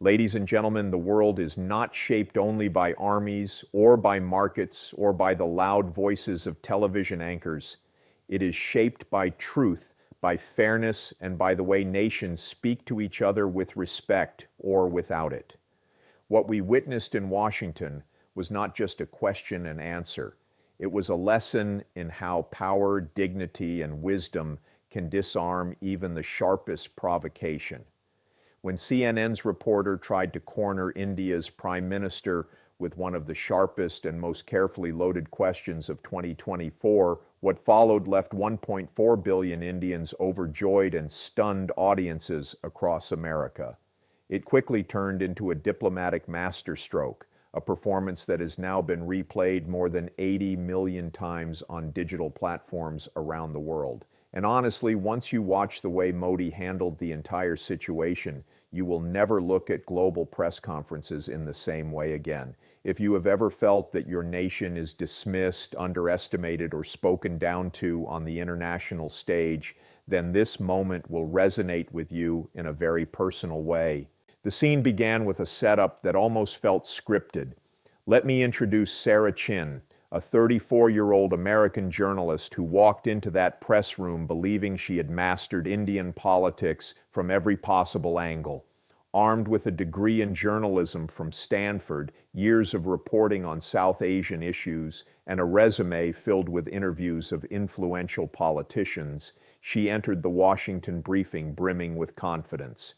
Ladies and gentlemen, the world is not shaped only by armies or by markets or by the loud voices of television anchors. It is shaped by truth, by fairness, and by the way nations speak to each other with respect or without it. What we witnessed in Washington was not just a question and answer. It was a lesson in how power, dignity, and wisdom can disarm even the sharpest provocation. When CNN's reporter tried to corner India's prime minister with one of the sharpest and most carefully loaded questions of 2024, what followed left 1.4 billion Indians overjoyed and stunned audiences across America. It quickly turned into a diplomatic masterstroke, a performance that has now been replayed more than 80 million times on digital platforms around the world. And honestly, once you watch the way Modi handled the entire situation, you will never look at global press conferences in the same way again. If you have ever felt that your nation is dismissed, underestimated, or spoken down to on the international stage, then this moment will resonate with you in a very personal way. The scene began with a setup that almost felt scripted. Let me introduce Sarah Chin, a 34-year-old American journalist who walked into that press room believing she had mastered Indian politics from every possible angle. Armed with a degree in journalism from Stanford, years of reporting on South Asian issues, and a resume filled with interviews of influential politicians, she entered the Washington briefing brimming with confidence.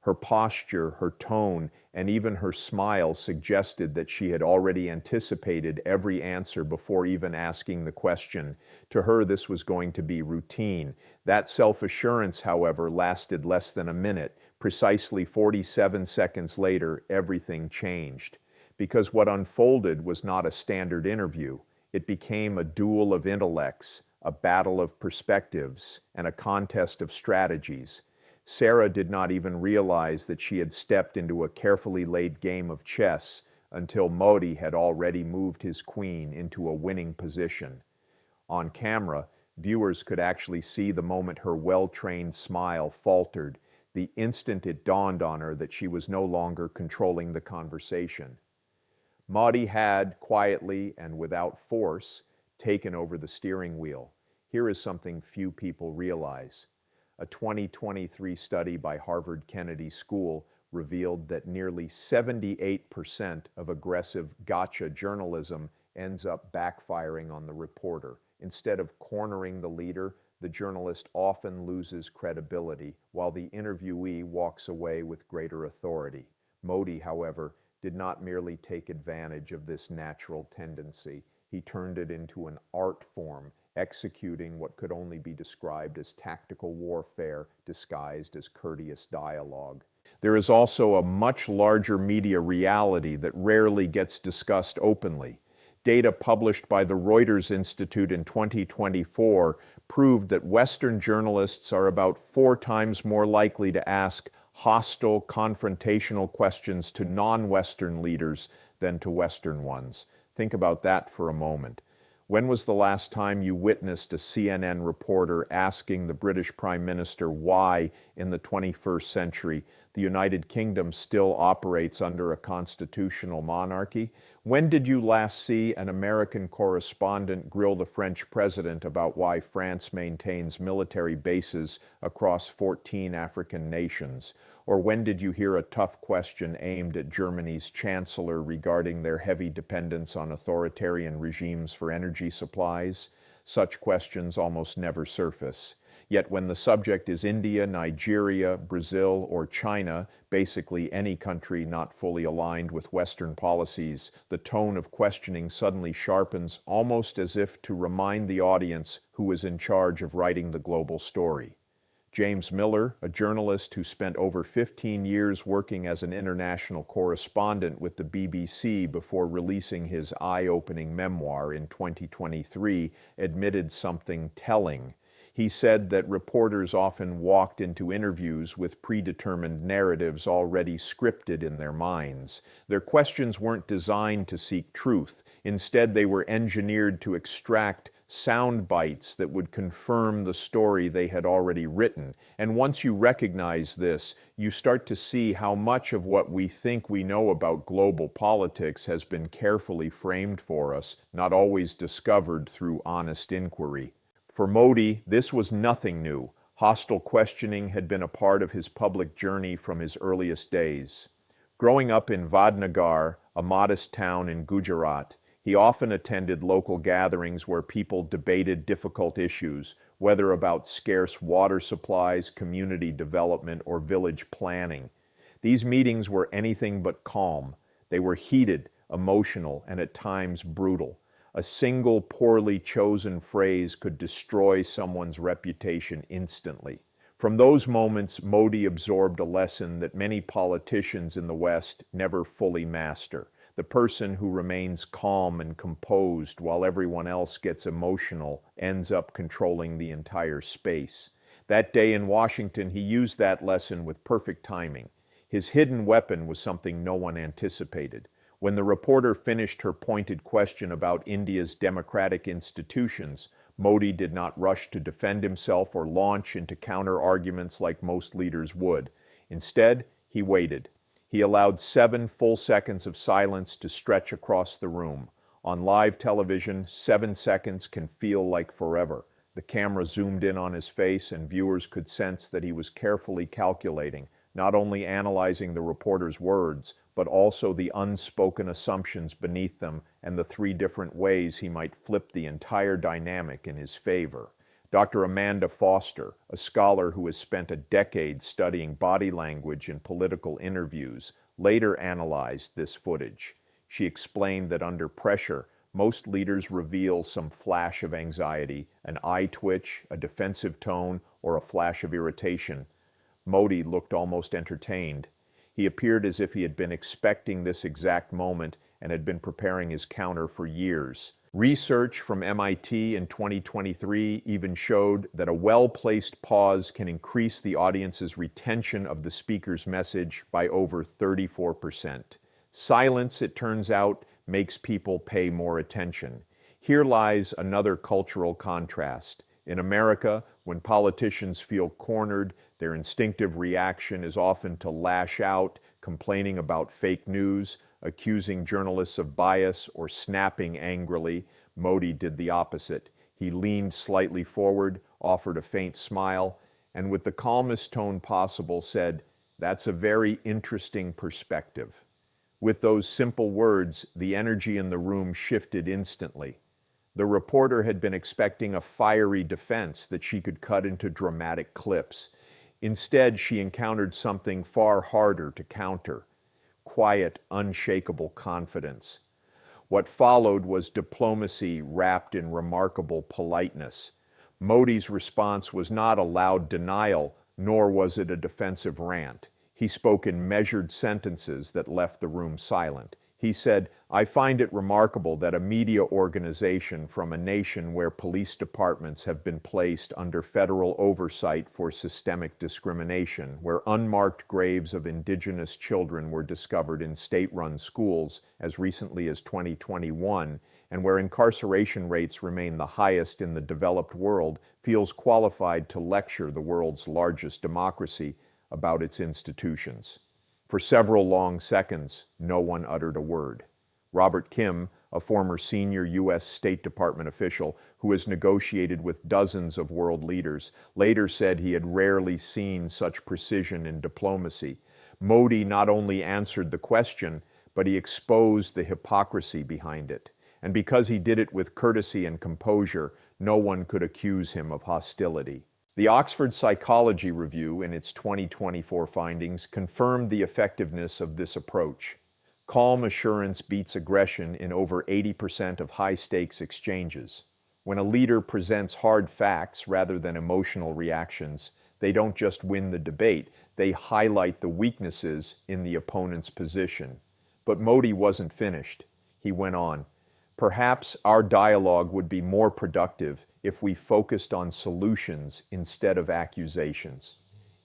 Her posture, her tone, and even her smile suggested that she had already anticipated every answer before even asking the question. To her, this was going to be routine. That self-assurance, however, lasted less than a minute. Precisely 47 seconds later, everything changed. Because what unfolded was not a standard interview. It became a duel of intellects, a battle of perspectives, and a contest of strategies. Sarah did not even realize that she had stepped into a carefully laid game of chess until Modi had already moved his queen into a winning position. On camera, viewers could actually see the moment her well-trained smile faltered, the instant it dawned on her that she was no longer controlling the conversation. Modi had, quietly and without force, taken over the steering wheel. Here is something few people realize. A 2023 study by Harvard Kennedy School revealed that nearly 78% of aggressive gotcha journalism ends up backfiring on the reporter. Instead of cornering the leader, the journalist often loses credibility, while the interviewee walks away with greater authority. Modi, however, did not merely take advantage of this natural tendency. He turned it into an art form, executing what could only be described as tactical warfare disguised as courteous dialogue. There is also a much larger media reality that rarely gets discussed openly. Data published by the Reuters Institute in 2024 proved that Western journalists are about 4 times more likely to ask hostile, confrontational questions to non-Western leaders than to Western ones. Think about that for a moment. When was the last time you witnessed a CNN reporter asking the British Prime Minister why, in the 21st century, the United Kingdom still operates under a constitutional monarchy? When did you last see an American correspondent grill the French president about why France maintains military bases across 14 African nations? Or when did you hear a tough question aimed at Germany's chancellor regarding their heavy dependence on authoritarian regimes for energy supplies? Such questions almost never surface. Yet when the subject is India, Nigeria, Brazil, or China, basically any country not fully aligned with Western policies, the tone of questioning suddenly sharpens, almost as if to remind the audience who is in charge of writing the global story. James Miller, a journalist who spent over 15 years working as an international correspondent with the BBC before releasing his eye-opening memoir in 2023, admitted something telling. He said that reporters often walked into interviews with predetermined narratives already scripted in their minds. Their questions weren't designed to seek truth. Instead, they were engineered to extract sound bites that would confirm the story they had already written. And once you recognize this, you start to see how much of what we think we know about global politics has been carefully framed for us, not always discovered through honest inquiry. For Modi, this was nothing new. Hostile questioning had been a part of his public journey from his earliest days. Growing up in Vadnagar, a modest town in Gujarat, he often attended local gatherings where people debated difficult issues, whether about scarce water supplies, community development, or village planning. These meetings were anything but calm. They were heated, emotional, and at times brutal. A single poorly chosen phrase could destroy someone's reputation instantly. From those moments, Modi absorbed a lesson that many politicians in the West never fully master. The person who remains calm and composed while everyone else gets emotional ends up controlling the entire space. That day in Washington, he used that lesson with perfect timing. His hidden weapon was something no one anticipated. When the reporter finished her pointed question about India's democratic institutions, Modi did not rush to defend himself or launch into counter-arguments like most leaders would. Instead, he waited. He allowed 7 full seconds of silence to stretch across the room. On live television, 7 seconds can feel like forever. The camera zoomed in on his face, and viewers could sense that he was carefully calculating, not only analyzing the reporter's words, but also the unspoken assumptions beneath them and the 3 different ways he might flip the entire dynamic in his favor. Dr. Amanda Foster, a scholar who has spent a decade studying body language in political interviews, later analyzed this footage. She explained that under pressure, most leaders reveal some flash of anxiety, an eye twitch, a defensive tone, or a flash of irritation. Modi looked almost entertained. He appeared as if he had been expecting this exact moment and had been preparing his counter for years. Research from MIT in 2023 even showed that a well-placed pause can increase the audience's retention of the speaker's message by over 34%. Silence, it turns out, makes people pay more attention. Here lies another cultural contrast. In America, when politicians feel cornered, their instinctive reaction is often to lash out, complaining about fake news, accusing journalists of bias, or snapping angrily. Modi did the opposite. He leaned slightly forward, offered a faint smile, and with the calmest tone possible said, "That's a very interesting perspective." With those simple words, the energy in the room shifted instantly. The reporter had been expecting a fiery defense that she could cut into dramatic clips. Instead, she encountered something far harder to counter: quiet, unshakable confidence. What followed was diplomacy wrapped in remarkable politeness. Modi's response was not a loud denial, nor was it a defensive rant. He spoke in measured sentences that left the room silent. He said, "I find it remarkable that a media organization from a nation where police departments have been placed under federal oversight for systemic discrimination, where unmarked graves of indigenous children were discovered in state-run schools as recently as 2021, and where incarceration rates remain the highest in the developed world, feels qualified to lecture the world's largest democracy about its institutions." For several long seconds, no one uttered a word. Robert Kim, a former senior U.S. State Department official who has negotiated with dozens of world leaders, later said he had rarely seen such precision in diplomacy. Modi not only answered the question, but he exposed the hypocrisy behind it. And because he did it with courtesy and composure, no one could accuse him of hostility. The Oxford Psychology Review, in its 2024 findings, confirmed the effectiveness of this approach. Calm assurance beats aggression in over 80% of high-stakes exchanges. When a leader presents hard facts rather than emotional reactions, they don't just win the debate, they highlight the weaknesses in the opponent's position. But Modi wasn't finished. He went on, "Perhaps our dialogue would be more productive if we focused on solutions instead of accusations.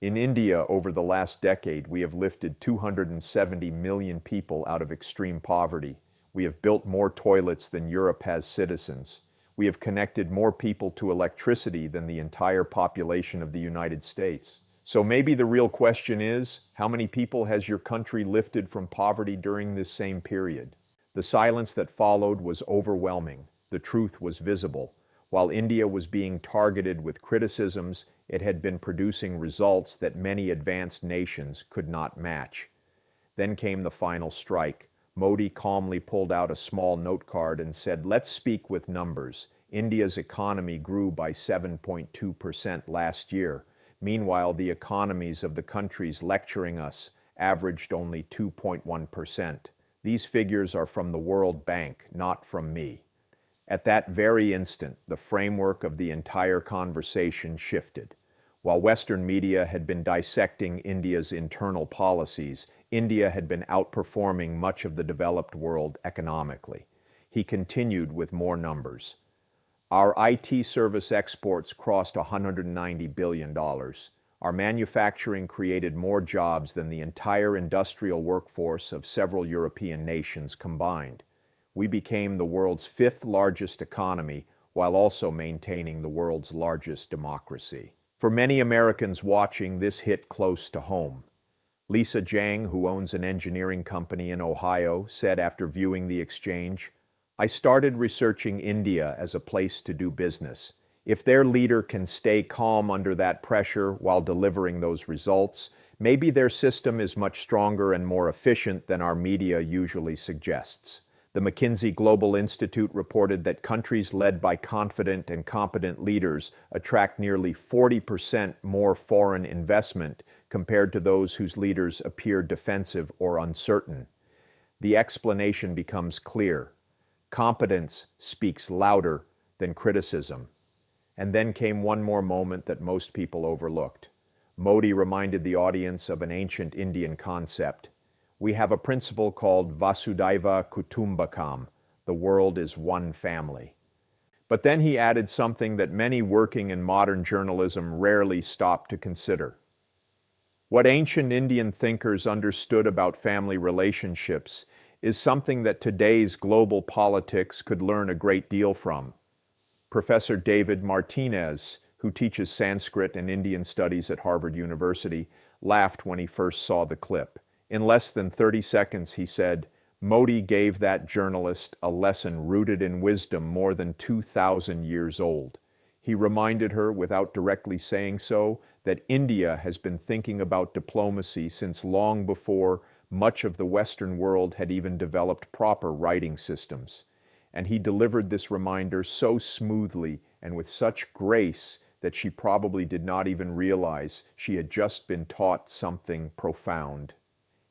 In India, over the last decade, we have lifted 270 million people out of extreme poverty. We have built more toilets than Europe has citizens. We have connected more people to electricity than the entire population of the United States. So maybe the real question is, how many people has your country lifted from poverty during this same period? The silence that followed was overwhelming. The truth was visible. While India was being targeted with criticisms, it had been producing results that many advanced nations could not match. Then came the final strike. Modi calmly pulled out a small note card and said, "Let's speak with numbers. India's economy grew by 7.2% last year. Meanwhile, the economies of the countries lecturing us averaged only 2.1%. These figures are from the World Bank, not from me." At that very instant, the framework of the entire conversation shifted. While Western media had been dissecting India's internal policies, India had been outperforming much of the developed world economically. He continued with more numbers. Our IT service exports crossed $190 billion. Our manufacturing created more jobs than the entire industrial workforce of several European nations combined. We became the world's fifth largest economy while also maintaining the world's largest democracy. For many Americans watching, this hit close to home. Lisa Jiang, who owns an engineering company in Ohio, said after viewing the exchange, "I started researching India as a place to do business. If their leader can stay calm under that pressure while delivering those results, maybe their system is much stronger and more efficient than our media usually suggests." The McKinsey Global Institute reported that countries led by confident and competent leaders attract nearly 40% more foreign investment compared to those whose leaders appear defensive or uncertain. The explanation becomes clear. Competence speaks louder than criticism. And then came one more moment that most people overlooked. Modi reminded the audience of an ancient Indian concept. We have a principle called Vasudhaiva Kutumbakam. The world is one family. But then he added something that many working in modern journalism rarely stop to consider. What ancient Indian thinkers understood about family relationships is something that today's global politics could learn a great deal from. Professor David Martinez, who teaches Sanskrit and Indian studies at Harvard University, laughed when he first saw the clip. In less than 30 seconds, he said, Modi gave that journalist a lesson rooted in wisdom more than 2,000 years old. He reminded her, without directly saying so, that India has been thinking about diplomacy since long before much of the Western world had even developed proper writing systems. And he delivered this reminder so smoothly and with such grace that she probably did not even realize she had just been taught something profound.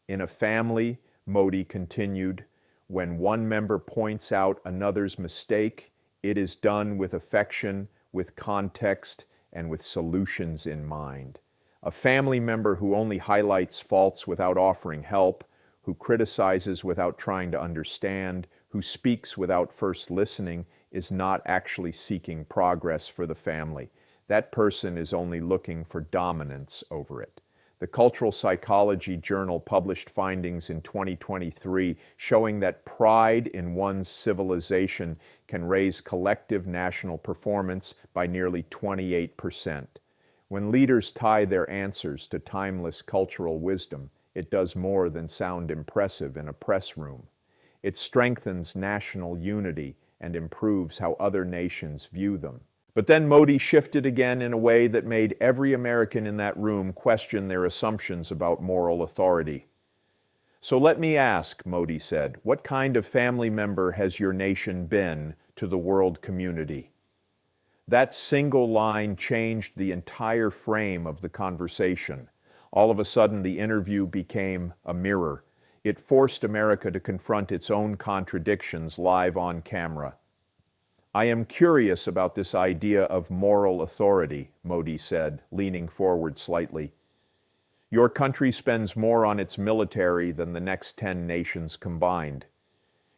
In a family, Modi continued, when one member points out another's mistake, it is done with affection, with context, and with solutions in mind. A family member who only highlights faults without offering help, who criticizes without trying to understand, who speaks without first listening, is not actually seeking progress for the family. That person is only looking for dominance over it. The Cultural Psychology Journal published findings in 2023 showing that pride in one's civilization can raise collective national performance by nearly 28%. When leaders tie their answers to timeless cultural wisdom, it does more than sound impressive in a press room. It strengthens national unity and improves how other nations view them. But then Modi shifted again in a way that made every American in that room question their assumptions about moral authority. So let me ask, Modi said, what kind of family member has your nation been to the world community? That single line changed the entire frame of the conversation. All of a sudden, the interview became a mirror. It forced America to confront its own contradictions live on camera. I am curious about this idea of moral authority, Modi said, leaning forward slightly. Your country spends more on its military than the next 10 nations combined.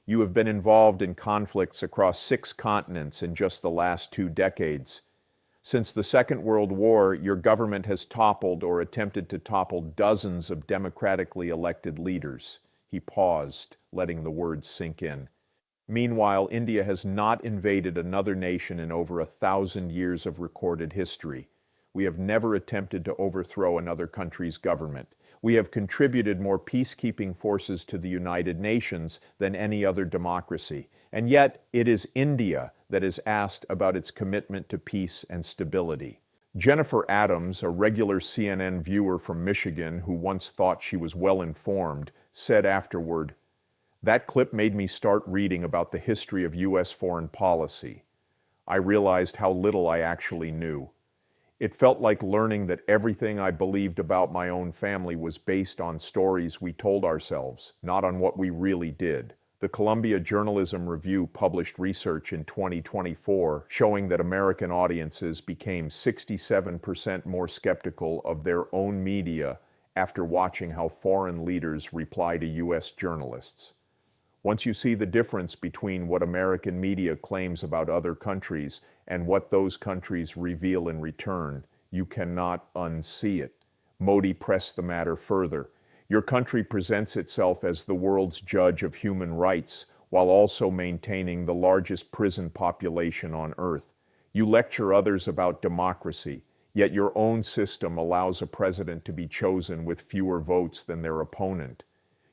You have been involved in conflicts across 6 continents in just the last 2 decades. Since the Second World War, your government has toppled or attempted to topple dozens of democratically elected leaders. He paused, letting the words sink in. Meanwhile, India has not invaded another nation in over 1,000 years of recorded history. We have never attempted to overthrow another country's government. We have contributed more peacekeeping forces to the United Nations than any other democracy. And yet, it is India that is asked about its commitment to peace and stability. Jennifer Adams, a regular CNN viewer from Michigan who once thought she was well informed, said afterward, "That clip made me start reading about the history of U.S. foreign policy. I realized how little I actually knew. It felt like learning that everything I believed about my own family was based on stories we told ourselves, not on what we really did." The Columbia Journalism Review published research in 2024 showing that American audiences became 67% more skeptical of their own media after watching how foreign leaders reply to U.S. journalists. Once you see the difference between what American media claims about other countries and what those countries reveal in return, you cannot unsee it. Modi pressed the matter further. Your country presents itself as the world's judge of human rights, while also maintaining the largest prison population on earth. You lecture others about democracy, yet your own system allows a president to be chosen with fewer votes than their opponent.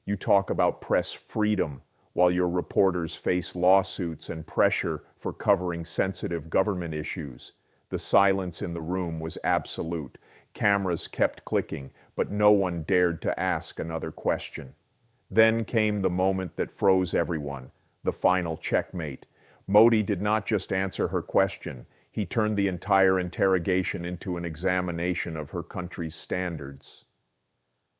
You talk about press freedom, while your reporters face lawsuits and pressure for covering sensitive government issues. The silence in the room was absolute. Cameras kept clicking, but no one dared to ask another question. Then came the moment that froze everyone, the final checkmate. Modi did not just answer her question, he turned the entire interrogation into an examination of her country's standards.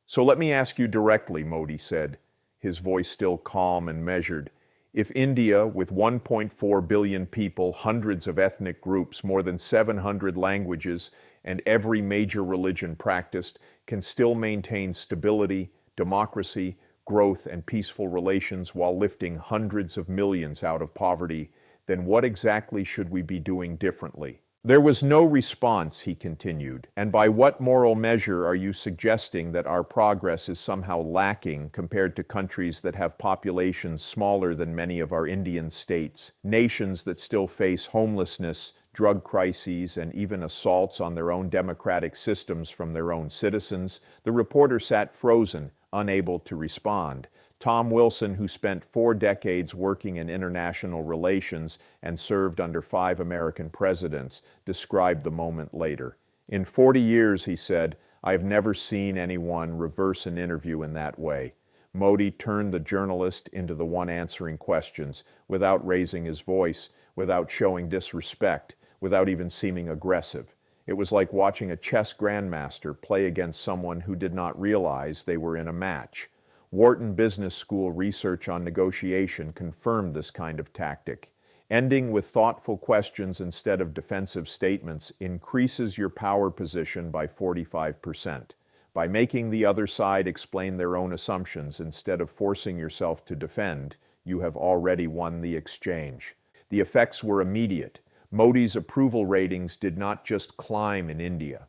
"So let me ask you directly," Modi said, his voice still calm and measured. "If India, with 1.4 billion people, hundreds of ethnic groups, more than 700 languages, and every major religion practiced, can still maintain stability, democracy, growth, and peaceful relations while lifting hundreds of millions out of poverty, then what exactly should we be doing differently?" There was no response, he continued. "And by what moral measure are you suggesting that our progress is somehow lacking compared to countries that have populations smaller than many of our Indian states, nations that still face homelessness, drug crises, and even assaults on their own democratic systems from their own citizens?" The reporter sat frozen, unable to respond. Tom Wilson, who spent 4 decades working in international relations and served under 5 American presidents, described the moment later. "In 40 years, he said, I have never seen anyone reverse an interview in that way." Modi turned the journalist into the one answering questions, without raising his voice, without showing disrespect, without even seeming aggressive. It was like watching a chess grandmaster play against someone who did not realize they were in a match. Wharton Business School research on negotiation confirmed this kind of tactic. Ending with thoughtful questions instead of defensive statements increases your power position by 45%. By making the other side explain their own assumptions instead of forcing yourself to defend, you have already won the exchange. The effects were immediate. Modi's approval ratings did not just climb in India.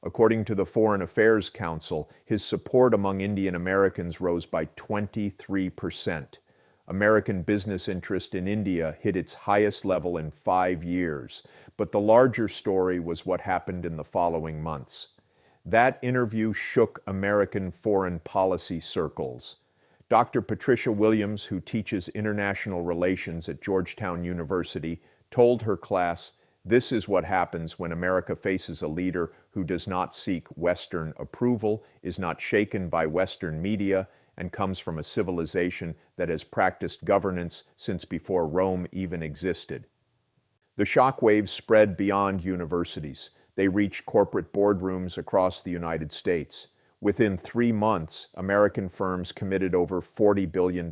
According to the Foreign Affairs Council, his support among Indian Americans rose by 23%. American business interest in India hit its highest level in 5 years. But the larger story was what happened in the following months. That interview shook American foreign policy circles. Dr. Patricia Williams, who teaches international relations at Georgetown University, told her class, "This is what happens when America faces a leader who does not seek Western approval, is not shaken by Western media, and comes from a civilization that has practiced governance since before Rome even existed." The shockwaves spread beyond universities. They reached corporate boardrooms across the United States. Within 3 months, American firms committed over $40 billion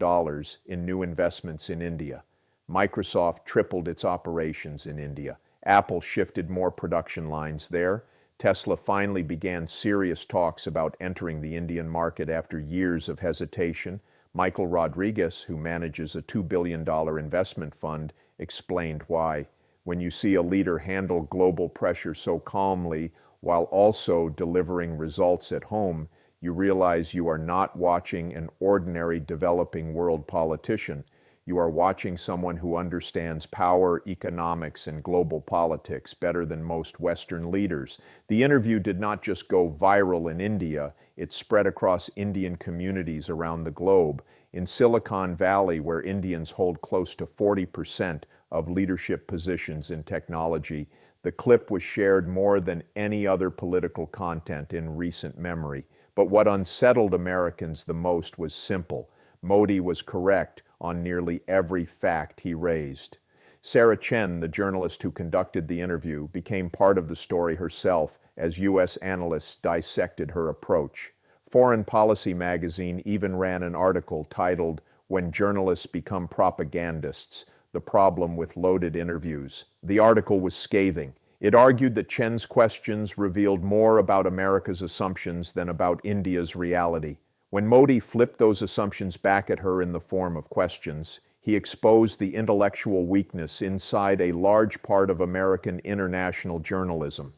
in new investments in India. Microsoft tripled its operations in India. Apple shifted more production lines there. Tesla finally began serious talks about entering the Indian market after years of hesitation. Michael Rodriguez, who manages a $2 billion investment fund, explained why. When you see a leader handle global pressure so calmly while also delivering results at home, you realize you are not watching an ordinary developing world politician. You are watching someone who understands power, economics, and global politics better than most Western leaders. The interview did not just go viral in India, it spread across Indian communities around the globe. In Silicon Valley, where Indians hold close to 40% of leadership positions in technology, the clip was shared more than any other political content in recent memory. But what unsettled Americans the most was simple. Modi was correct on nearly every fact he raised. Sarah Chen, the journalist who conducted the interview, became part of the story herself as U.S. analysts dissected her approach. Foreign Policy magazine even ran an article titled, "When Journalists Become Propagandists: The Problem with Loaded Interviews." The article was scathing. It argued that Chen's questions revealed more about America's assumptions than about India's reality. When Modi flipped those assumptions back at her in the form of questions, he exposed the intellectual weakness inside a large part of American international journalism.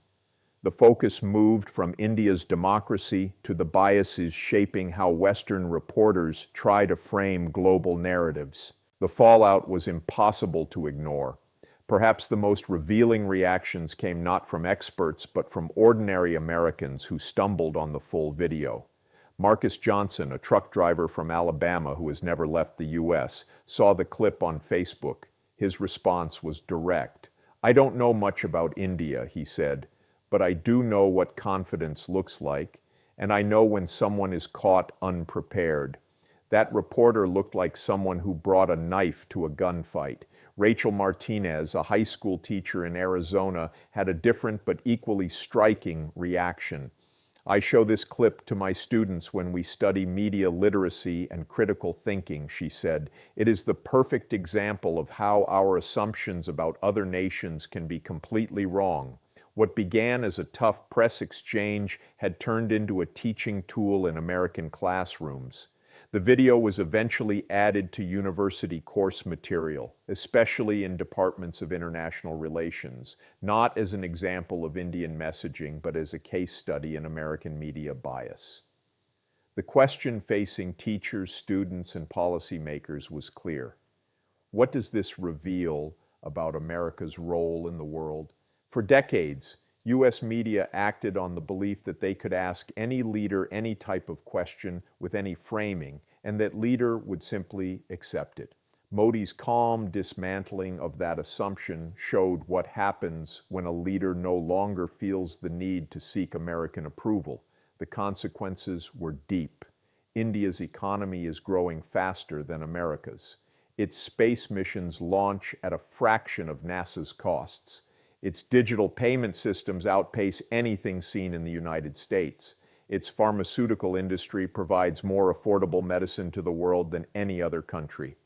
The focus moved from India's democracy to the biases shaping how Western reporters try to frame global narratives. The fallout was impossible to ignore. Perhaps the most revealing reactions came not from experts, but from ordinary Americans who stumbled on the full video. Marcus Johnson, a truck driver from Alabama who has never left the U.S., saw the clip on Facebook. His response was direct. "I don't know much about India," he said, "but I do know what confidence looks like, and I know when someone is caught unprepared." That reporter looked like someone who brought a knife to a gunfight. Rachel Martinez, a high school teacher in Arizona, had a different but equally striking reaction. "I show this clip to my students when we study media literacy and critical thinking," she said. "It is the perfect example of how our assumptions about other nations can be completely wrong." What began as a tough press exchange had turned into a teaching tool in American classrooms. The video was eventually added to university course material, especially in departments of international relations, not as an example of Indian messaging, but as a case study in American media bias. The question facing teachers, students, and policymakers was clear. What does this reveal about America's role in the world? For decades, U.S. media acted on the belief that they could ask any leader any type of question with any framing, and that leader would simply accept it. Modi's calm dismantling of that assumption showed what happens when a leader no longer feels the need to seek American approval. The consequences were deep. India's economy is growing faster than America's. Its space missions launch at a fraction of NASA's costs. Its digital payment systems outpace anything seen in the United States. Its pharmaceutical industry provides more affordable medicine to the world than any other country.